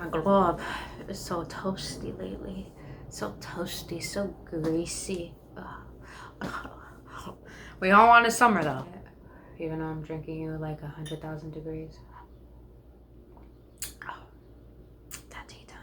My glove is so toasty lately. So toasty, so greasy. We all want a summer though. Even though I'm drinking you like 100,000 degrees. Oh, that tea time.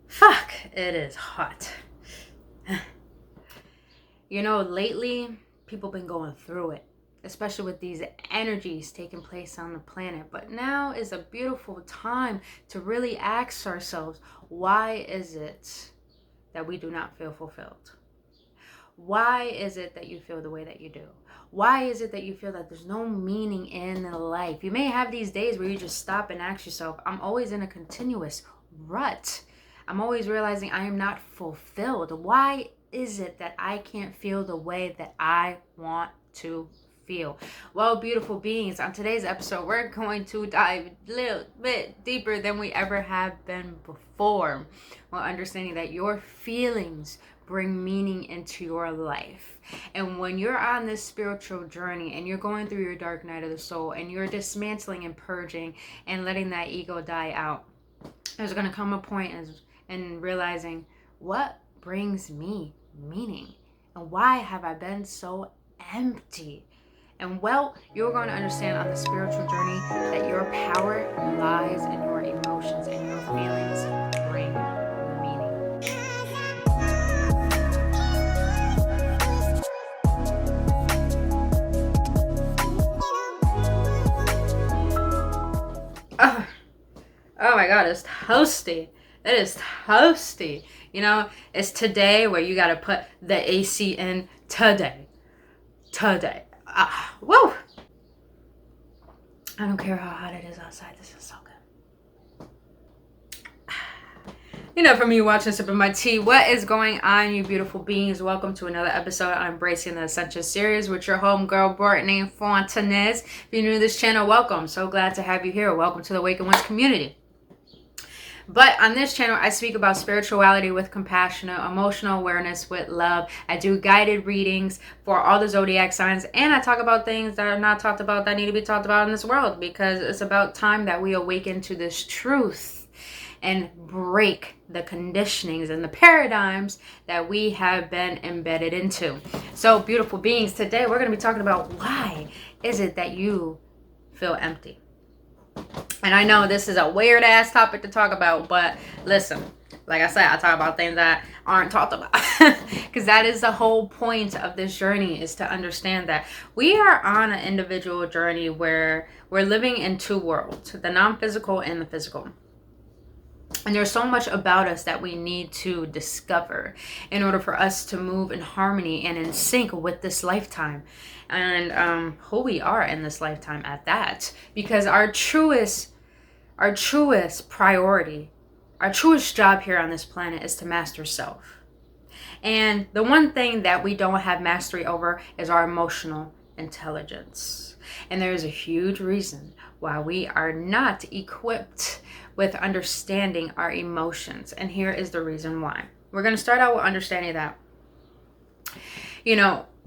Fuck, it is hot. Lately, people been going through it. Especially with these energies taking place on the planet. But now is a beautiful time to really ask ourselves, why is it that we do not feel fulfilled? Why is it that you feel the way that you do? Why is it that you feel that there's no meaning in life? You may have these days where you just stop and ask yourself, I'm always in a continuous rut. I'm always realizing I am not fulfilled. Why is it that I can't feel the way that I want to feel? Well, beautiful beings, on today's episode, we're going to dive a little bit deeper than we ever have been before, while understanding that your feelings bring meaning into your life. And when you're on this spiritual journey and you're going through your dark night of the soul and you're dismantling and purging and letting that ego die out, there's going to come a point in realizing what brings me meaning and why have I been so empty. And well, you're going to understand on the spiritual journey that your power lies in your emotions and your feelings bring meaning. Oh my God, it's toasty. It is toasty. It's today where you got to put the AC in today. Today. Whoa! I don't care how hot it is outside. This is so good. For me watching Sipping My Tea, what is going on, you beautiful beings? Welcome to another episode on Embracing the Essential series with your homegirl, Brittany Fontanez. If you're new to this channel, welcome. So glad to have you here. Welcome to the AwakenOne community. But on this channel, I speak about spirituality with compassion, emotional awareness with love. I do guided readings for all the zodiac signs, and I talk about things that are not talked about that need to be talked about in this world, because it's about time that we awaken to this truth and break the conditionings and the paradigms that we have been embedded into. So, beautiful beings, today we're going to be talking about why is it that you feel empty. And I know this is a weird ass topic to talk about, but listen, like I said, I talk about things that aren't talked about because that is the whole point of this journey, is to understand that we are on an individual journey where we're living in two worlds, the non-physical and the physical. And there's so much about us that we need to discover in order for us to move in harmony and in sync with this lifetime and who we are in this lifetime at that. Because our truest priority, our truest job here on this planet is to master self. And the one thing that we don't have mastery over is our emotional intelligence. And there is a huge reason why we are not equipped with understanding our emotions. And here is the reason why. We're going to start out with understanding that,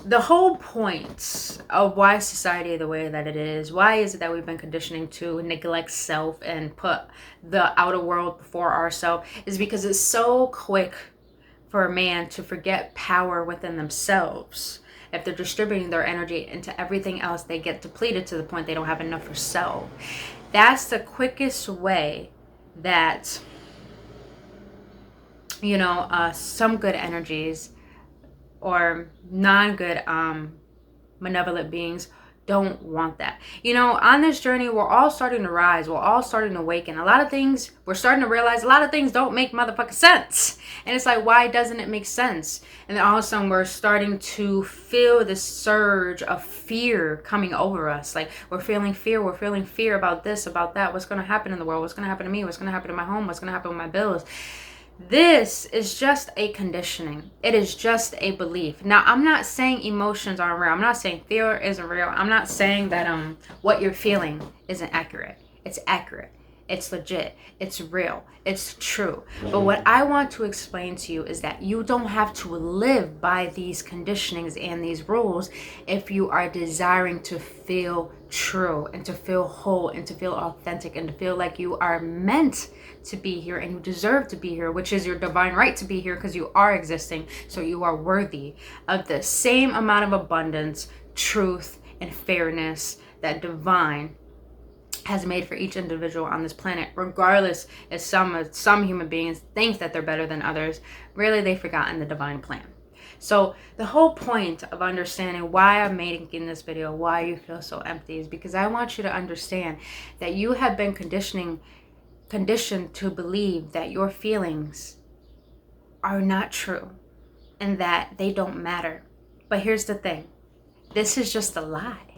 the whole point of why society is the way that it is, why is it that we've been conditioning to neglect self and put the outer world before ourselves, is because it's so quick for a man to forget power within themselves. If they're distributing their energy into everything else, they get depleted to the point they don't have enough for self. That's the quickest way that, some good energies or non-good malevolent beings don't want that. On this journey, we're all starting to rise. We're all starting to awaken. A lot of things, we're starting to realize a lot of things don't make motherfucking sense. And it's like, why doesn't it make sense? And then all of a sudden, we're starting to feel this surge of fear coming over us. Like, we're feeling fear. We're feeling fear about this, about that. What's going to happen in the world? What's going to happen to me? What's going to happen to my home? What's going to happen with my bills? This is just a conditioning. It is just a belief. Now, I'm not saying emotions aren't real. I'm not saying fear isn't real. I'm not saying that what you're feeling isn't accurate. It's accurate. It's legit. It's real. It's true. But what I want to explain to you is that you don't have to live by these conditionings and these rules if you are desiring to feel true and to feel whole and to feel authentic and to feel like you are meant to be here and you deserve to be here, which is your divine right to be here because you are existing. So you are worthy of the same amount of abundance, truth, and fairness that divine has made for each individual on this planet, regardless if some human beings think that they're better than others. Really, they've forgotten the divine plan. So the whole point of understanding why I'm making this video, why you feel so empty, is because I want you to understand that you have been conditioned to believe that your feelings are not true and that they don't matter. But here's the thing. This is just a lie.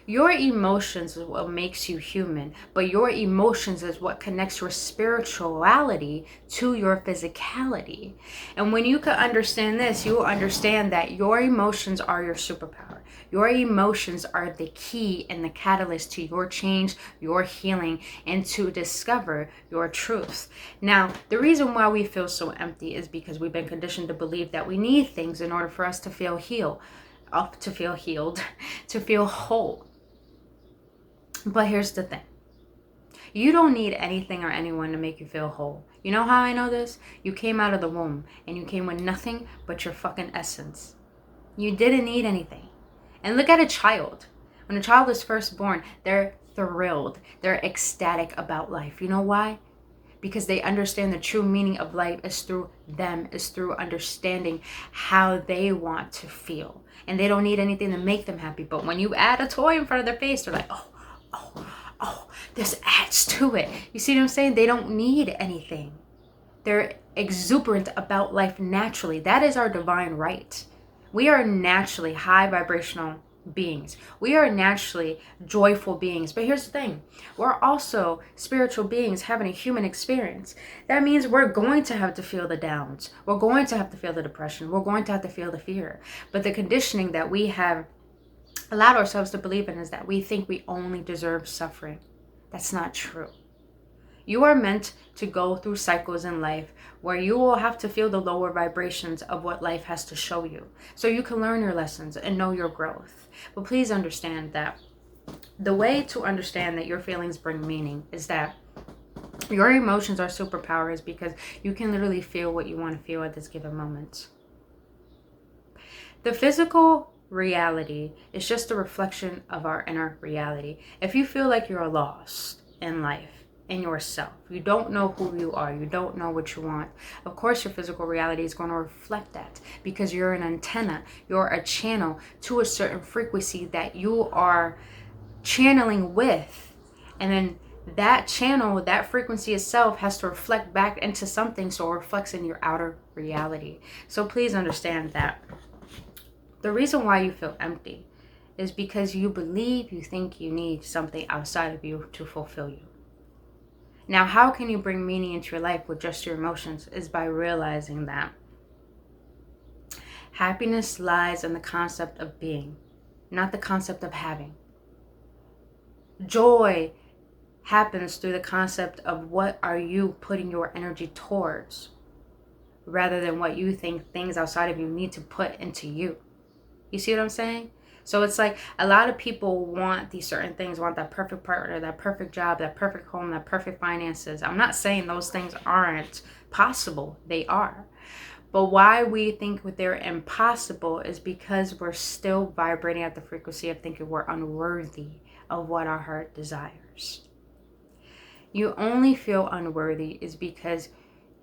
Your emotions is what makes you human, but your emotions is what connects your spirituality to your physicality. And when you can understand this, you will understand that your emotions are your superpower. Your emotions are the key and the catalyst to your change, your healing, and to discover your truth. Now, the reason why we feel so empty is because we've been conditioned to believe that we need things in order for us to feel healed, to feel whole. But here's the thing. You don't need anything or anyone to make you feel whole. You know how I know this? You came out of the womb and you came with nothing but your fucking essence. You didn't need anything. And look at a child. When a child is first born, they're thrilled. They're ecstatic about life. You know why? Because they understand the true meaning of life is through them, is through understanding how they want to feel. And they don't need anything to make them happy. But when you add a toy in front of their face, they're like, oh, this adds to it. You see what I'm saying? They don't need anything. They're exuberant about life naturally. That is our divine right. We are naturally high vibrational beings. We are naturally joyful beings. But here's the thing. We're also spiritual beings having a human experience. That means we're going to have to feel the downs. We're going to have to feel the depression. We're going to have to feel the fear. But the conditioning that we have allowed ourselves to believe in is that we think we only deserve suffering. That's not true. You are meant to go through cycles in life where you will have to feel the lower vibrations of what life has to show you, so you can learn your lessons and know your growth. But please understand that the way to understand that your feelings bring meaning is that your emotions are superpowers, because you can literally feel what you want to feel at this given moment. The physical reality is just a reflection of our inner reality. If you feel like you're lost in life, in yourself, you don't know who you are, you don't know what you want, of course your physical reality is going to reflect that, because you're an antenna, you're a channel to a certain frequency that you are channeling with. And then that channel, that frequency itself has to reflect back into something, so it reflects in your outer reality. So please understand that the reason why you feel empty is because you think you need something outside of you to fulfill you. Now, how can you bring meaning into your life with just your emotions? Is by realizing that happiness lies in the concept of being, not the concept of having. Joy happens through the concept of what are you putting your energy towards, rather than what you think things outside of you need to put into you. You see what I'm saying? So it's like a lot of people want these certain things, want that perfect partner, that perfect job, that perfect home, that perfect finances. I'm not saying those things aren't possible. They are. But why we think they're impossible is because we're still vibrating at the frequency of thinking we're unworthy of what our heart desires. You only feel unworthy is because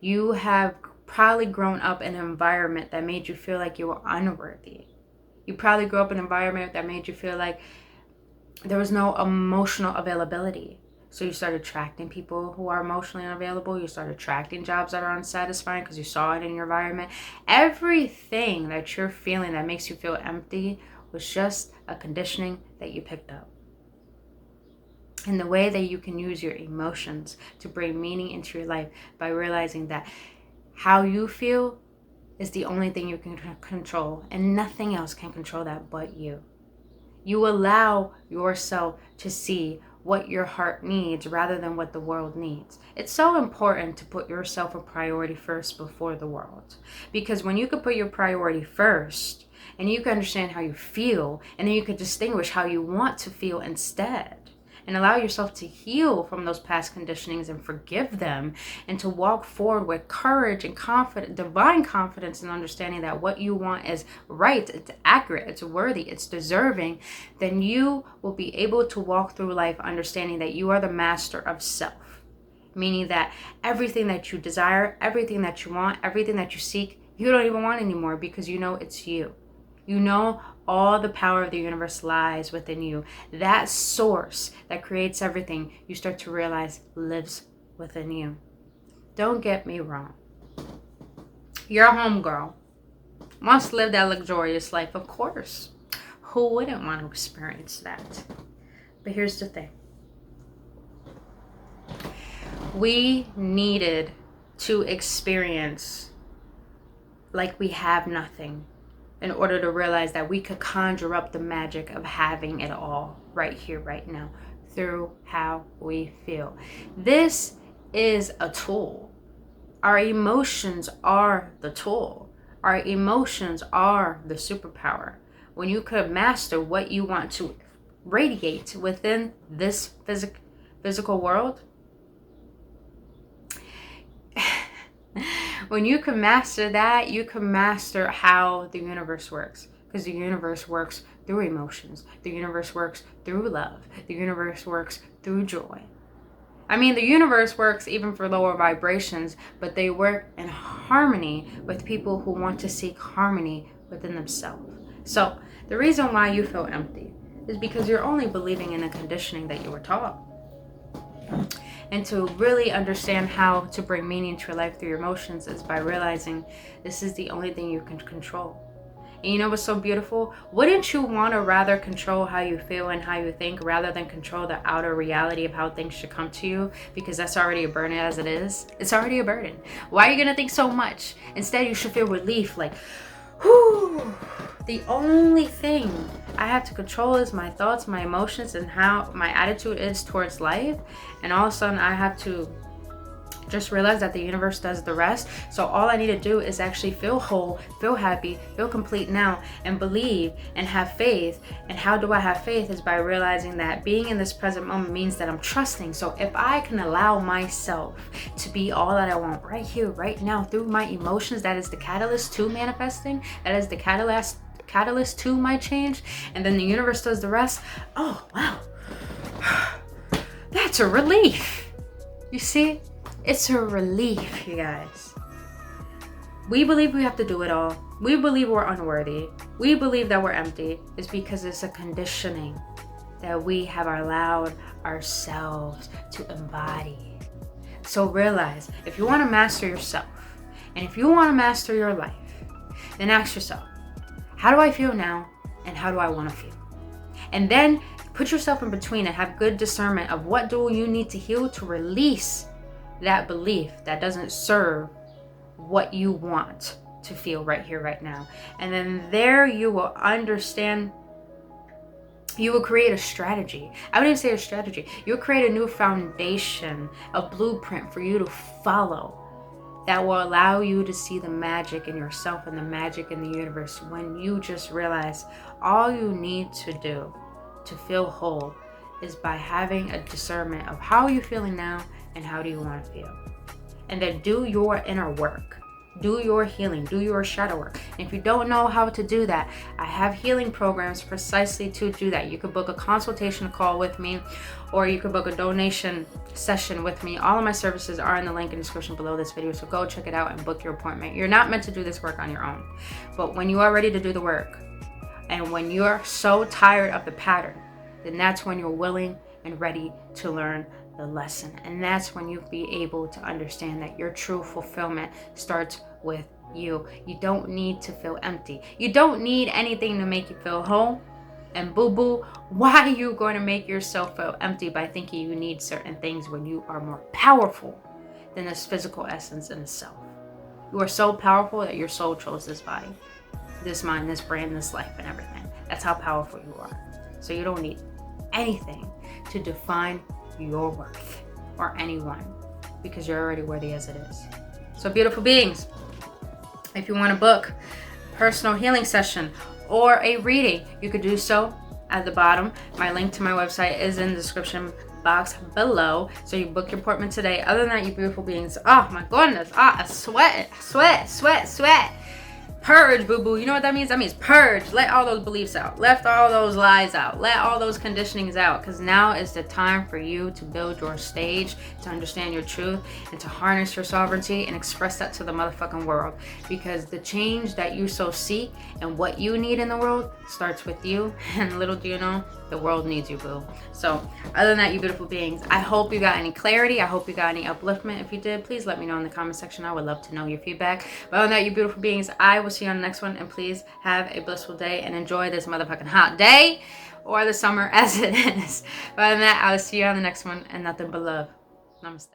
you have probably grown up in an environment that made you feel like you were unworthy. You probably grew up in an environment that made you feel like there was no emotional availability. So you started attracting people who are emotionally unavailable. You started attracting jobs that are unsatisfying because you saw it in your environment. Everything that you're feeling that makes you feel empty was just a conditioning that you picked up. And the way that you can use your emotions to bring meaning into your life by realizing that how you feel is the only thing you can control, and nothing else can control that but you. You allow yourself to see what your heart needs rather than what the world needs. It's so important to put yourself a priority first before the world. Because when you can put your priority first and you can understand how you feel, and then you can distinguish how you want to feel instead, and allow yourself to heal from those past conditionings and forgive them, and to walk forward with courage and confidence, divine confidence, and understanding that what you want is right, it's accurate, it's worthy, it's deserving, then you will be able to walk through life understanding that you are the master of self. Meaning that everything that you desire, everything that you want, everything that you seek, you don't even want anymore, because you know it's you. You know all the power of the universe lies within you. That source that creates everything, you start to realize lives within you. Don't get me wrong. Your homegirl wants to live that luxurious life, of course. Who wouldn't want to experience that? But here's the thing. We needed to experience like we have nothing in order to realize that we could conjure up the magic of having it all right here, right now, through how we feel. This is a tool. Our emotions are the tool. Our emotions are the superpower. When you could master what you want to radiate within this physical world, when you can master that, you can master how the universe works. Because the universe works through emotions. The universe works through love. The universe works through joy. I mean, the universe works even for lower vibrations, but they work in harmony with people who want to seek harmony within themselves. So the reason why you feel empty is because you're only believing in the conditioning that you were taught. And to really understand how to bring meaning to your life through your emotions is by realizing this is the only thing you can control. And you know what's so beautiful? Wouldn't you want to rather control how you feel and how you think rather than control the outer reality of how things should come to you? Because that's already a burden as it is. It's already a burden. Why are you going to think so much? Instead, you should feel relief, like, whew. The only thing I have to control is my thoughts, my emotions, and how my attitude is towards life. And all of a sudden, I have to just realize that the universe does the rest. So all I need to do is actually feel whole, feel happy, feel complete now, and believe and have faith. And how do I have faith? Is by realizing that being in this present moment means that I'm trusting. So if I can allow myself to be all that I want right here, right now, through my emotions, that is the catalyst to manifesting. That is the catalyst to my change. And then the universe does the rest. Oh, wow. That's a relief. You see? It's a relief, you guys. We believe we have to do it all. We believe we're unworthy. We believe that we're empty. It's because it's a conditioning that we have allowed ourselves to embody. So realize, if you want to master yourself, and if you want to master your life, then ask yourself, how do I feel now, and how do I want to feel? And then put yourself in between and have good discernment of what do you need to heal to release that belief that doesn't serve what you want to feel right here, right now. And then there you will understand, you will create a strategy. I wouldn't say a strategy. You'll create a new foundation, a blueprint for you to follow that will allow you to see the magic in yourself and the magic in the universe when you just realize all you need to do to feel whole is by having a discernment of how are you feeling now and how do you want to feel. And then do your inner work. Do your healing. Do your shadow work. And if you don't know how to do that, I have healing programs precisely to do that. You could book a consultation call with me, or you could book a donation session with me. All of my services are in the link in the description below this video, so go check it out and book your appointment. You're not meant to do this work on your own. But when you are ready to do the work, and when you're so tired of the pattern, then that's when you're willing and ready to learn the lesson. And that's when you'll be able to understand that your true fulfillment starts with you. You don't need to feel empty. You don't need anything to make you feel whole. And boo-boo, why are you going to make yourself feel empty by thinking you need certain things when you are more powerful than this physical essence in itself? You are so powerful that your soul chose this body, this mind, this brain, this life, and everything. That's how powerful you are. So you don't need anything to define your worth or anyone, because you're already worthy as it is. So beautiful beings, if you want to book a personal healing session or a reading, you could do so at the bottom. My link to my website is in the description box below, so you book your appointment today. Other than that, you beautiful beings, oh my goodness, I sweat. Purge, boo-boo. You know what that means? That means purge. Let all those beliefs out. Let all those lies out. Let all those conditionings out. Because now is the time for you to build your stage, to understand your truth, and to harness your sovereignty and express that to the motherfucking world. Because the change that you so seek and what you need in the world starts with you. And little do you know, the world needs you, boo. So other than that, you beautiful beings, I hope you got any clarity. I hope you got any upliftment. If you did, please let me know in the comment section. I would love to know your feedback. But other than that, you beautiful beings, I will see you on the next one. And please have a blissful day and enjoy this motherfucking hot day, or the summer as it is. But other than that, I'll see you on the next one, and nothing but love. Namaste.